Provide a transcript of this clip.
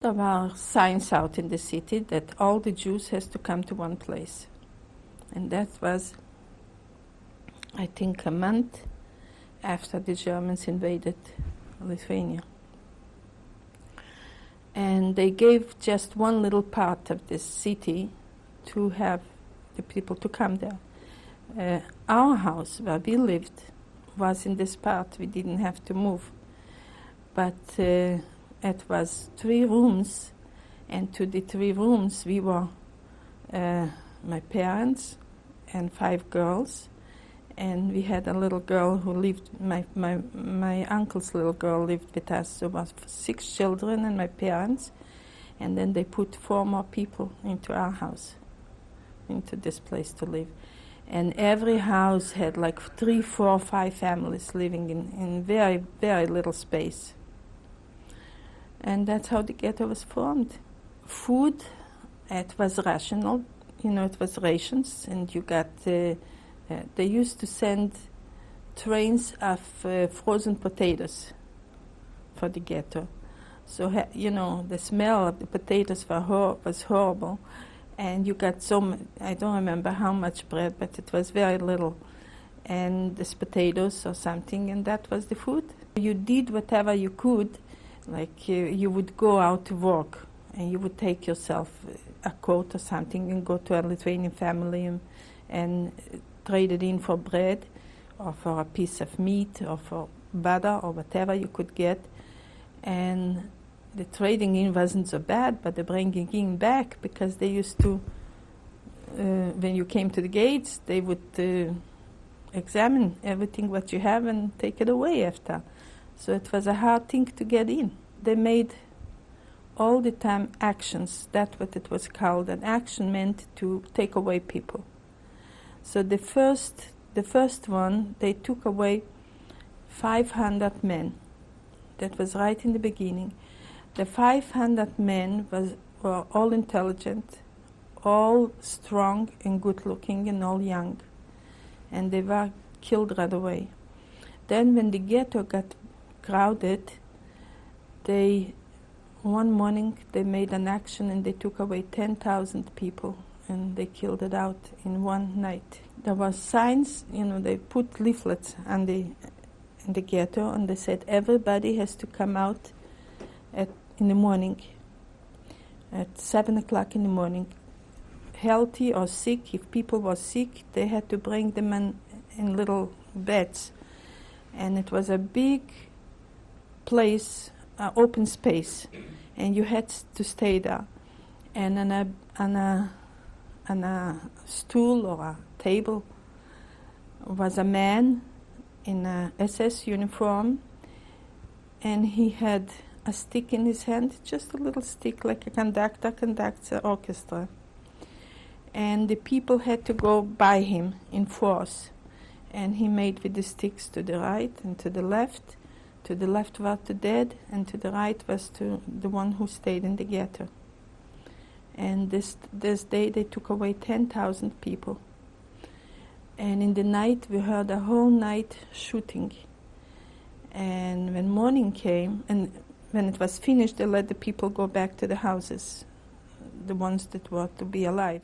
There were signs out in the city that all the Jews has to come to one place. And that was, I think, a month after the Germans invaded Lithuania. And they gave just one little part of this city to have the people to come there. Our house where we lived was in this part. We didn't have to move. But it was 3 rooms, and to the 3 rooms we were my parents and 5 girls, and we had a little girl who lived, my uncle's little girl lived with us. So it was 6 children and my parents, and then they put 4 more people into our house, into this place to live. And every house had like 3, 4, 5 families living in very, very little space. And that's how the ghetto was formed. Food, it was rational, it was rations, and you got, they used to send trains of frozen potatoes for the ghetto. So, the smell of the potatoes was horrible, and you got I don't remember how much bread, but it was very little, and this potatoes or something, and that was the food. You did whatever you could. Like you would go out to work, and you would take yourself a coat or something and go to a Lithuanian family and trade it in for bread or for a piece of meat or for butter or whatever you could get. And the trading in wasn't so bad, but the bringing in back, because they used to, when you came to the gates, they would examine everything what you have and take it away after. So it was a hard thing to get in. They made all the time actions. That's what it was called. An action meant to take away people. So the first one, they took away 500 men. That was right in the beginning. The 500 men were all intelligent, all strong and good looking and all young. And they were killed right away. Then when the ghetto got crowded, one morning they made an action and they took away 10,000 people, and they killed it out in one night. There were signs, they put leaflets in the ghetto, and they said everybody has to come out in the morning, at 7 o'clock in the morning, healthy or sick. If people were sick, they had to bring them in little beds. And it was a big place, open space, and you had to stay there. And on a stool or a table was a man in a SS uniform, and he had a stick in his hand, just a little stick, like a conductor conducts an orchestra. And the people had to go by him in force. And he made with the sticks to the right and to the left. To the left was the dead, and to the right was to the one who stayed in the ghetto. And this day they took away 10,000 people. And in the night we heard a whole night shooting. And when morning came, and when it was finished, they let the people go back to the houses, the ones that were to be alive.